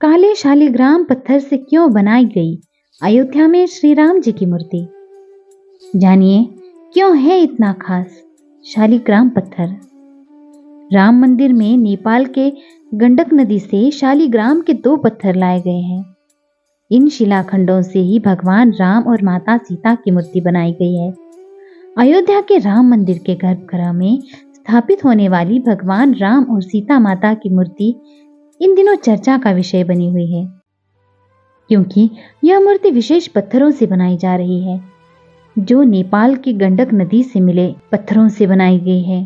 काले शालिग्राम पत्थर से क्यों बनाई गई अयोध्या में श्री राम जी की मूर्ति? जानिए क्यों है इतना खास शालिग्राम पत्थर। राम मंदिर में नेपाल के गंडक नदी से शालिग्राम के 2 पत्थर लाए गए हैं। इन शिलाखंडों से ही भगवान राम और माता सीता की मूर्ति बनाई गई है। अयोध्या के राम मंदिर के गर्भगृह में स्थापित होने वाली भगवान राम और सीता माता की मूर्ति इन दिनों चर्चा का विषय बनी हुई है, क्योंकि यह मूर्ति विशेष पत्थरों से बनाई जा रही है, जो नेपाल की गंडक नदी से मिले पत्थरों से बनाई गई है।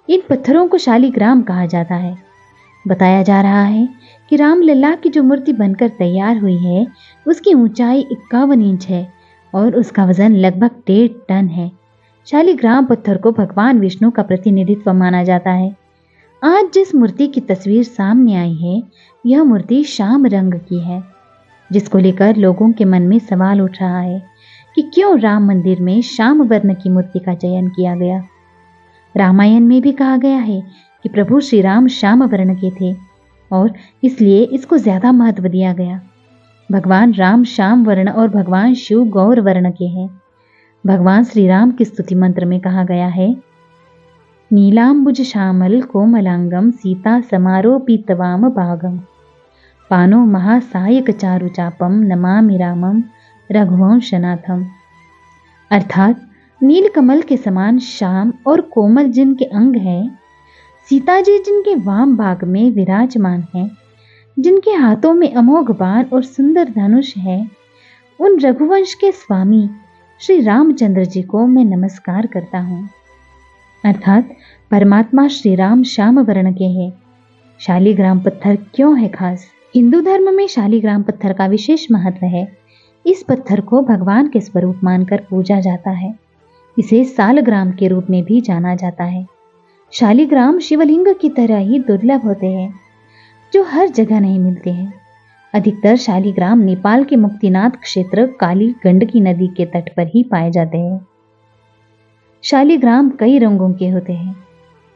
इन पत्थरों को शालिग्राम कहा जाता है। बताया जा रहा है कि रामलला की जो मूर्ति बनकर तैयार हुई है, उसकी ऊंचाई 51 इंच है और उसका वजन लगभग 1.5 टन है। शालिग्राम पत्थर को भगवान विष्णु का प्रतिनिधित्व माना जाता है। आज जिस मूर्ति की तस्वीर सामने आई है, यह मूर्ति श्याम रंग की है, जिसको लेकर लोगों के मन में सवाल उठ रहा है कि क्यों राम मंदिर में श्याम वर्ण की मूर्ति का चयन किया गया। रामायण में भी कहा गया है कि प्रभु श्री राम श्याम वर्ण के थे और इसलिए इसको ज्यादा महत्व दिया गया। भगवान राम श्याम वर्ण और भगवान शिव गौर वर्ण के हैं। भगवान श्री राम की स्तुति मंत्र में कहा गया है, नीलांबुज श्यामल कोमलांगम सीता समारोपितवाम भागम पानो महासायक चारु चापम नमामि रामम रघुवंशनाथम। अर्थात नील कमल के समान श्याम और कोमल जिनके अंग हैं, सीता जी जिनके वाम भाग में विराजमान हैं, जिनके हाथों में अमोघ बाण और सुंदर धनुष है, उन रघुवंश के स्वामी श्री रामचंद्र जी को मैं नमस्कार करता हूँ। अर्थात परमात्मा श्री राम श्याम वर्ण के हैं। शालिग्राम पत्थर क्यों है खास? हिंदू धर्म में शालिग्राम पत्थर का विशेष महत्व है। इस पत्थर को भगवान के स्वरूप मानकर पूजा जाता है। इसे सालग्राम के रूप में भी जाना जाता है। शालिग्राम शिवलिंग की तरह ही दुर्लभ होते हैं, जो हर जगह नहीं मिलते हैं। अधिकतर शालिग्राम नेपाल के मुक्तिनाथ क्षेत्र काली गंडकी नदी के तट पर ही पाए जाते हैं। शालिग्राम कई रंगों के होते हैं,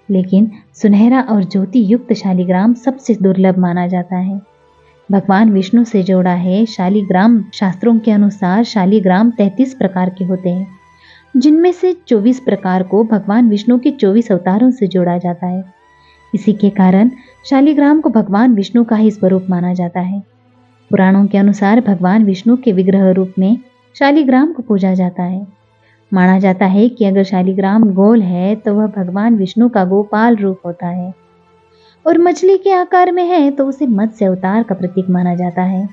लेकिन सुनहरा और ज्योति युक्त शालिग्राम सबसे दुर्लभ माना जाता है। भगवान विष्णु से जोड़ा है शालिग्राम। शास्त्रों के अनुसार शालिग्राम 33 प्रकार के होते हैं, जिनमें से 24 प्रकार को भगवान विष्णु के 24 अवतारों से जोड़ा जाता है। इसी के कारण शालिग्राम को भगवान विष्णु का ही स्वरूप माना जाता है। पुराणों के अनुसार भगवान विष्णु के विग्रह रूप में शालिग्राम को पूजा जाता है। माना जाता है कि अगर शालिग्राम गोल है तो वह भगवान विष्णु का गोपाल रूप होता है, और मछली के आकार में है तो उसे मत्स्य अवतार का प्रतीक माना जाता है।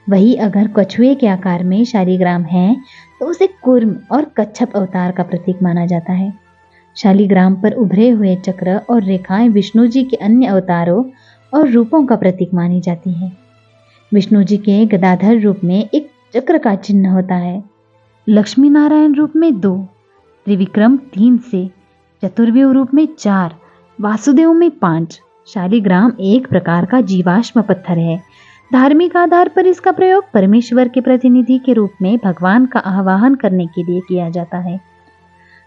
वही अगर कछुए के आकार में शालिग्राम है तो उसे कूर्म और कच्छप अवतार का प्रतीक माना जाता है। शालिग्राम पर उभरे हुए चक्र और रेखाएं विष्णु जी के अन्य अवतारों और रूपों का प्रतीक मानी जाती है। विष्णु जी के गदाधर रूप में एक चक्र का चिन्ह होता है, लक्ष्मी नारायण रूप में 2, त्रिविक्रम 3 से, चतुर्व्यूह रूप में 4, वासुदेव में 5। शालिग्राम एक प्रकार का जीवाश्म पत्थर है। धार्मिक आधार पर इसका प्रयोग परमेश्वर के प्रतिनिधि के रूप में भगवान का आवाहन करने के लिए किया जाता है।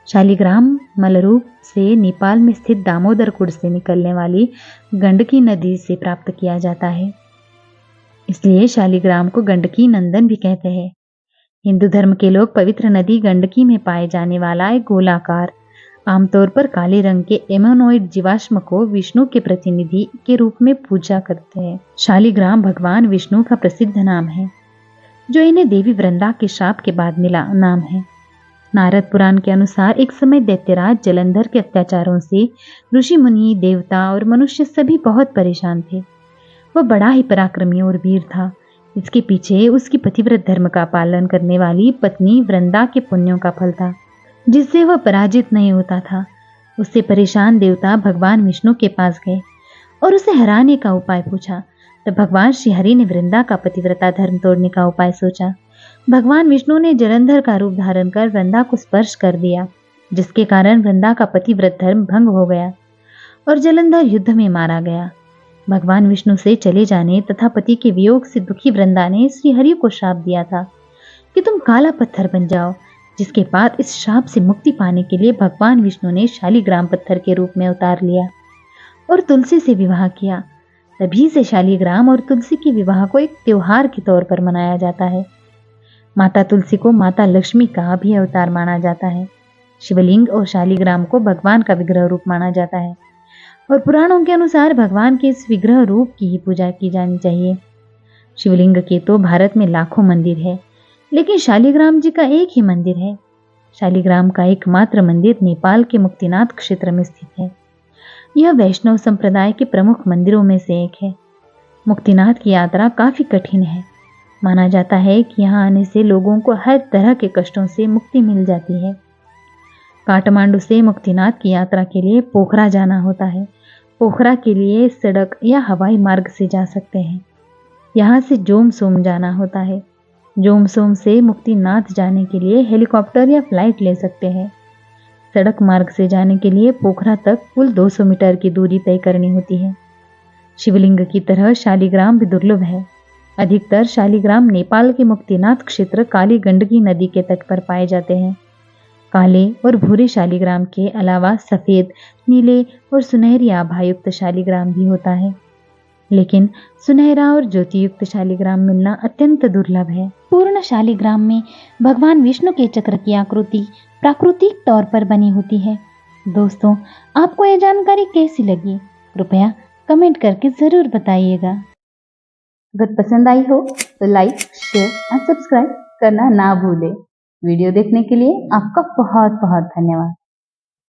शालिग्राम मलरूप से नेपाल में स्थित दामोदर कुंड से निकलने वाली गंडकी नदी से प्राप्त किया जाता है, इसलिए शालिग्राम को गंडकी नंदन भी कहते हैं। हिंदू धर्म के लोग पवित्र नदी गंडकी में पाए जाने वाला एक गोलाकार, आमतौर पर काले रंग के एमोनोइड जीवाश्म को विष्णु के प्रतिनिधि के रूप में पूजा करते हैं। शालिग्राम भगवान विष्णु का प्रसिद्ध नाम है, जो इन्हें देवी वृंदा के शाप के बाद मिला नाम है। नारद पुराण के अनुसार एक समय दैत्यराज जलंधर के अत्याचारों से ऋषि मुनि, देवता और मनुष्य सभी बहुत परेशान थे। वह बड़ा ही पराक्रमी और वीर था। इसके पीछे उसकी पतिव्रत धर्म का पालन करने वाली पत्नी वृंदा के पुण्यों का फल था, जिससे वह पराजित नहीं होता था। उससे परेशान देवता भगवान विष्णु के पास गए और उसे हराने का उपाय पूछा। तब भगवान श्री हरि ने वृंदा का पतिव्रता धर्म तोड़ने का उपाय सोचा। भगवान विष्णु ने जलंधर का रूप धारण कर वृंदा को स्पर्श कर दिया, जिसके कारण वृंदा का पतिव्रत धर्म भंग हो गया और जलंधर युद्ध में मारा गया। भगवान विष्णु से चले जाने तथा पति के वियोग से दुखी वृंदा ने श्री हरि को श्राप दिया था कि तुम काला पत्थर बन जाओ, जिसके बाद इस श्राप से मुक्ति पाने के लिए भगवान विष्णु ने शालिग्राम पत्थर के रूप में अवतार लिया और तुलसी से विवाह किया। तभी से शालिग्राम और तुलसी के विवाह को एक त्योहार के तौर पर मनाया जाता है। माता तुलसी को माता लक्ष्मी का भी अवतार माना जाता है। शिवलिंग और शालिग्राम को भगवान का विग्रह रूप माना जाता है और पुराणों के अनुसार भगवान के इस विग्रह रूप की ही पूजा की जानी चाहिए। शिवलिंग के तो भारत में लाखों मंदिर है, लेकिन शालिग्राम जी का एक ही मंदिर है। शालिग्राम का एकमात्र मंदिर नेपाल के मुक्तिनाथ क्षेत्र में स्थित है। यह वैष्णव संप्रदाय के प्रमुख मंदिरों में से एक है। मुक्तिनाथ की यात्रा काफी कठिन है। माना जाता है कि यहाँ आने से लोगों को हर तरह के कष्टों से मुक्ति मिल जाती है। काठमांडू से मुक्तिनाथ की यात्रा के लिए पोखरा जाना होता है। पोखरा के लिए सड़क या हवाई मार्ग से जा सकते हैं। यहाँ से जोमसोम जाना होता है। जोमसोम से मुक्तिनाथ जाने के लिए हेलीकॉप्टर या फ्लाइट ले सकते हैं। सड़क मार्ग से जाने के लिए पोखरा तक कुल 200 मीटर की दूरी तय करनी होती है। शिवलिंग की तरह शालिग्राम भी दुर्लभ है। अधिकतर शालिग्राम नेपाल के मुक्तिनाथ क्षेत्र काली गंडकी नदी के तट पर पाए जाते हैं। काले और भूरे शालिग्राम के अलावा सफेद, नीले और सुनहरी आभायुक्त शालिग्राम भी होता है, लेकिन सुनहरा और ज्योतियुक्त शालिग्राम मिलना अत्यंत दुर्लभ है। पूर्ण शालिग्राम में भगवान विष्णु के चक्र की आकृति प्राकृतिक तौर पर बनी होती है। दोस्तों, आपको यह जानकारी कैसी लगी? कृपया कमेंट करके जरूर बताइएगा। अगर पसंद आई हो तो लाइक, शेयर और सब्सक्राइब करना ना भूलें। वीडियो देखने के लिए आपका बहुत बहुत धन्यवाद।